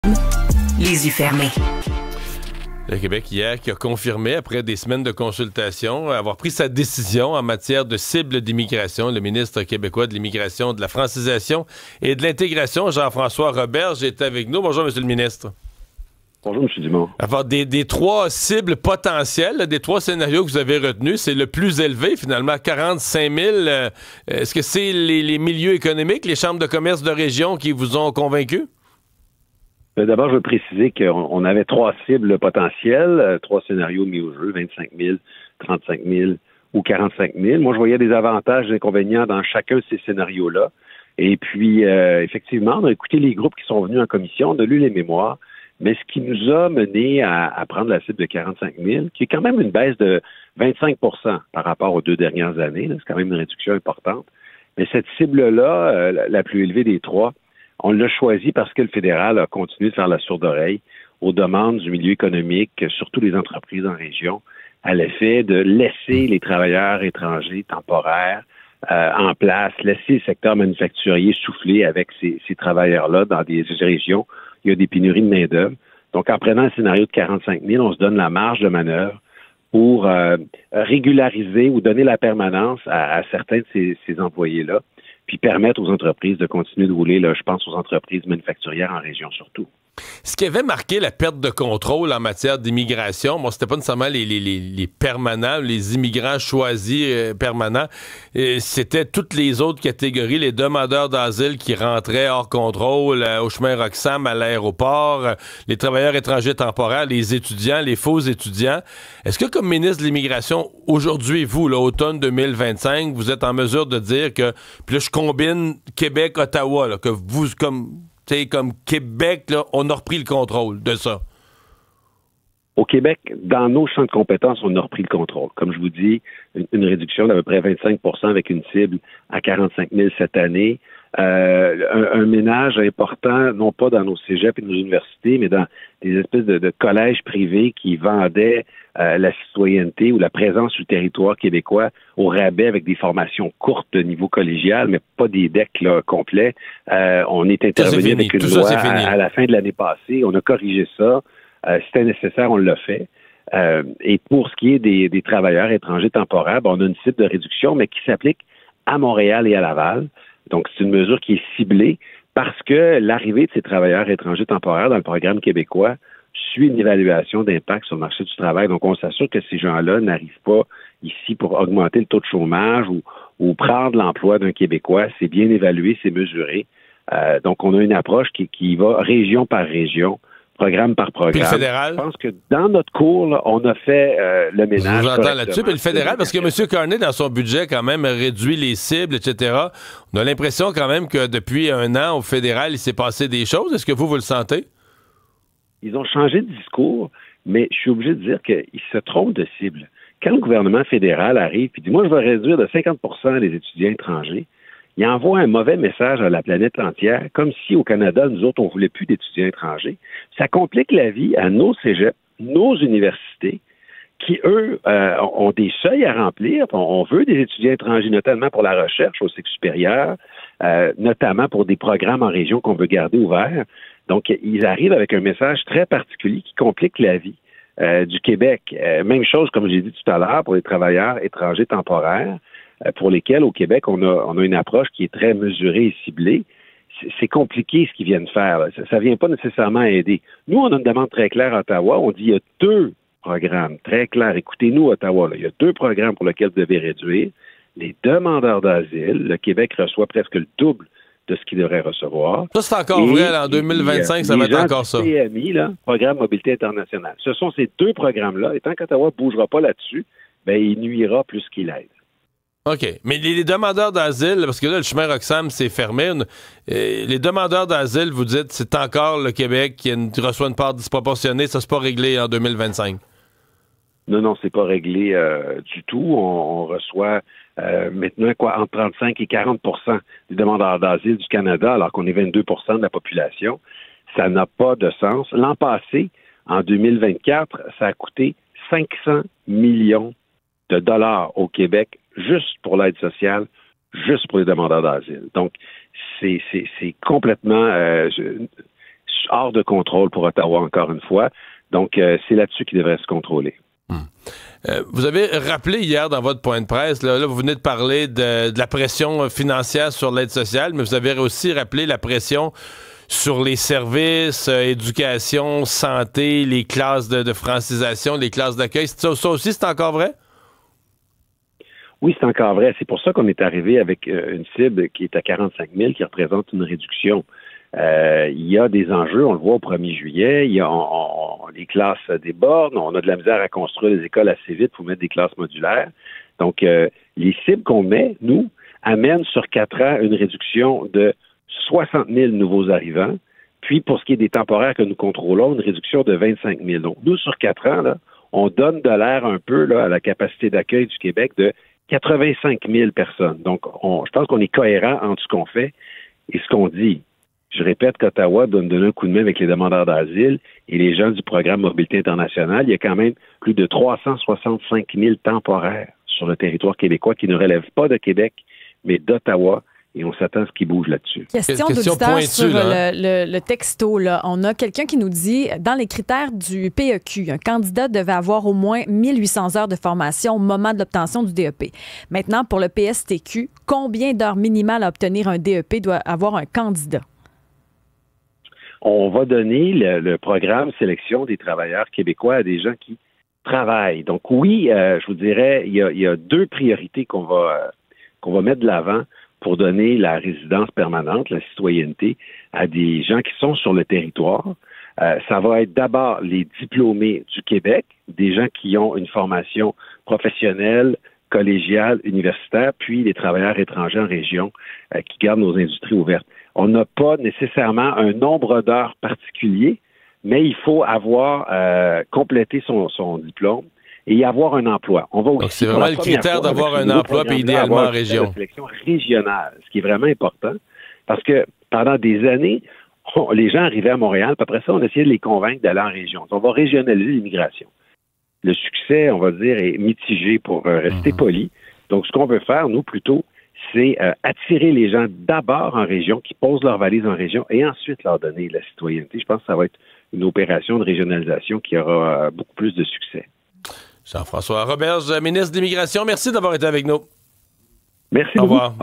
Les yeux fermés. Le Québec hier qui a confirmé, après des semaines de consultation, avoir pris sa décision en matière de cible d'immigration. Le ministre québécois de l'immigration, de la francisation et de l'intégration, Jean-François Roberge, est avec nous. Bonjour, monsieur le ministre. Bonjour, M. Dumont. Alors, des trois cibles potentielles, des trois scénarios que vous avez retenus, c'est le plus élevé, finalement, 45 000. Est-ce que c'est les milieux économiques, les chambres de commerce de région qui vous ont convaincu? D'abord, je veux préciser qu'on avait trois cibles potentielles, trois scénarios mis au jeu, 25 000, 35 000 ou 45 000. Moi, je voyais des avantages et des inconvénients dans chacun de ces scénarios-là. Et puis, effectivement, on a écouté les groupes qui sont venus en commission, on a lu les mémoires, mais ce qui nous a mené à prendre la cible de 45 000, qui est quand même une baisse de 25 par rapport aux 2 dernières années, là, c'est quand même une réduction importante. Mais cette cible-là, la plus élevée des trois, on l'a choisi parce que le fédéral a continué de faire la sourde oreille aux demandes du milieu économique, surtout les entreprises en région, à l'effet de laisser les travailleurs étrangers temporaires en place, laisser le secteur manufacturier souffler avec ces travailleurs-là dans des régions où il y a des pénuries de main-d'œuvre. Donc, en prenant un scénario de 45 000, on se donne la marge de manœuvre pour régulariser ou donner la permanence à certains de ces employés-là, puis permettre aux entreprises de continuer de rouler, là, je pense aux entreprises manufacturières en région surtout. Ce qui avait marqué la perte de contrôle en matière d'immigration, bon, c'était pas nécessairement les permanents, les immigrants choisis permanents, c'était toutes les autres catégories, les demandeurs d'asile qui rentraient hors contrôle au chemin Roxham, à l'aéroport, les travailleurs étrangers temporaires, les étudiants, les faux étudiants. Est-ce que comme ministre de l'immigration, aujourd'hui, vous, l'automne 2025, vous êtes en mesure de dire que, puis là, je combine Québec-Ottawa, là, que vous, comme Québec, là, on a repris le contrôle de ça? Au Québec, dans nos champs de compétences, on a repris le contrôle. Comme je vous dis, une réduction d'à peu près 25 avec une cible à 45 000 cette année. Un ménage important, non pas dans nos cégeps et nos universités, mais dans des espèces de collèges privés qui vendaient la citoyenneté ou la présence sur le territoire québécois au rabais avec des formations courtes de niveau collégial, mais pas des decks là, complets. On est intervenu avec une loi à la fin de l'année passée. On a corrigé ça. C'était nécessaire, on l'a fait. Et pour ce qui est des travailleurs étrangers temporaires, on a une cible de réduction, mais qui s'applique à Montréal et à Laval. Donc, c'est une mesure qui est ciblée parce que l'arrivée de ces travailleurs étrangers temporaires dans le programme québécois suit une évaluation d'impact sur le marché du travail. Donc, on s'assure que ces gens-là n'arrivent pas ici pour augmenter le taux de chômage ou prendre l'emploi d'un Québécois. C'est bien évalué, c'est mesuré. Donc, on a une approche qui va région par région, programme par programme. Puis le fédéral? Je pense que dans notre cours, là, on a fait le ménage. Je vous entends là-dessus. Puis le fédéral, parce que M. Carney, dans son budget, quand même, réduit les cibles, etc. On a l'impression quand même que depuis un an, au fédéral, il s'est passé des choses. Est-ce que vous le sentez? Ils ont changé de discours, mais je suis obligé de dire qu'ils se trompent de cible. Quand le gouvernement fédéral arrive et dit « Moi, je vais réduire de 50 les étudiants étrangers », il envoie un mauvais message à la planète entière, comme si au Canada, nous autres, on ne voulait plus d'étudiants étrangers. Ça complique la vie à nos cégeps, nos universités, qui, eux, ont des seuils à remplir. On veut des étudiants étrangers, notamment pour la recherche au cycle supérieur, notamment pour des programmes en région qu'on veut garder ouverts. Donc, ils arrivent avec un message très particulier qui complique la vie du Québec. Même chose, comme j'ai dit tout à l'heure, pour les travailleurs étrangers temporaires, pour lesquels, au Québec, on a une approche qui est très mesurée et ciblée. C'est compliqué ce qu'ils viennent faire. Là. Ça ne vient pas nécessairement aider. Nous, on a une demande très claire à Ottawa. On dit il y a 2 programmes très clairs. Écoutez-nous, Ottawa, là, il y a 2 programmes pour lesquels vous devez réduire. Les demandeurs d'asile, le Québec reçoit presque le double de ce qu'il devrait recevoir. Ça, c'est encore vrai. Là, en 2025, ça va être encore ça. PMI, là, Programme Mobilité Internationale. Ce sont ces 2 programmes-là. Et tant qu'Ottawa ne bougera pas là-dessus, ben, il nuira plus qu'il aide. OK. Mais les demandeurs d'asile, parce que là, le chemin Roxham, c'est fermé. Les demandeurs d'asile, vous dites, c'est encore le Québec qui reçoit une part disproportionnée. Ça, c'est pas réglé en 2025. Non, c'est pas réglé du tout. On reçoit maintenant entre 35 et 40 des demandeurs d'asile du Canada, alors qu'on est 22 de la population. Ça n'a pas de sens. L'an passé, en 2024, ça a coûté 500 millions de dollars au Québec juste pour l'aide sociale, juste pour les demandeurs d'asile. Donc, c'est complètement hors de contrôle pour Ottawa, encore une fois. Donc, c'est là-dessus qu'il devrait se contrôler. Vous avez rappelé hier dans votre point de presse, là vous venez de parler de la pression financière sur l'aide sociale, mais vous avez aussi rappelé la pression sur les services, éducation, santé, les classes de francisation, les classes d'accueil. Ça aussi, c'est encore vrai? Oui, c'est encore vrai. C'est pour ça qu'on est arrivé avec une cible qui est à 45 000, qui représente une réduction. Il y a des enjeux, on le voit au 1er juillet, il y a les classes débordent, on a de la misère à construire les écoles assez vite pour mettre des classes modulaires. Donc, les cibles qu'on met, nous, amènent sur 4 ans une réduction de 60 000 nouveaux arrivants. Puis, pour ce qui est des temporaires que nous contrôlons, une réduction de 25 000. Donc, nous, sur 4 ans, là, on donne de l'air un peu là, à la capacité d'accueil du Québec de 85 000 personnes. Donc, je pense qu'on est cohérent entre ce qu'on fait et ce qu'on dit. Je répète qu'Ottawa doit nous donner un coup de main avec les demandeurs d'asile et les gens du programme Mobilité internationale. Il y a quand même plus de 365 000 temporaires sur le territoire québécois qui ne relèvent pas de Québec, mais d'Ottawa. Et on s'attend à ce qu'ils bougent là-dessus. Question d'auditeur sur le texto. Là. On a quelqu'un qui nous dit, dans les critères du PEQ, un candidat devait avoir au moins 1800 heures de formation au moment de l'obtention du DEP. Maintenant, pour le PSTQ, combien d'heures minimales à obtenir un DEP doit avoir un candidat? On va donner le programme sélection des travailleurs québécois à des gens qui travaillent. Donc oui, je vous dirais, il y a 2 priorités qu'on va mettre de l'avant pour donner la résidence permanente, la citoyenneté, à des gens qui sont sur le territoire. Ça va être d'abord les diplômés du Québec, des gens qui ont une formation professionnelle, collégiale, universitaire, puis les travailleurs étrangers en région qui gardent nos industries ouvertes. On n'a pas nécessairement un nombre d'heures particulier, mais il faut avoir complété son diplôme et y avoir un emploi. On va aussi, donc, c'est vraiment le critère d'avoir un emploi, puis idéalement en région. Une sélection régionale, ce qui est vraiment important, parce que pendant des années, les gens arrivaient à Montréal, puis après ça, on essayait de les convaincre d'aller en région. Donc, on va régionaliser l'immigration. Le succès, on va dire, est mitigé pour rester poli. Donc, ce qu'on veut faire, nous, plutôt, c'est attirer les gens d'abord en région, qui posent leur valise en région, et ensuite leur donner la citoyenneté. Je pense que ça va être une opération de régionalisation qui aura beaucoup plus de succès. Jean-François Roberge, ministre de l'Immigration, merci d'avoir été avec nous. Merci beaucoup. Au revoir.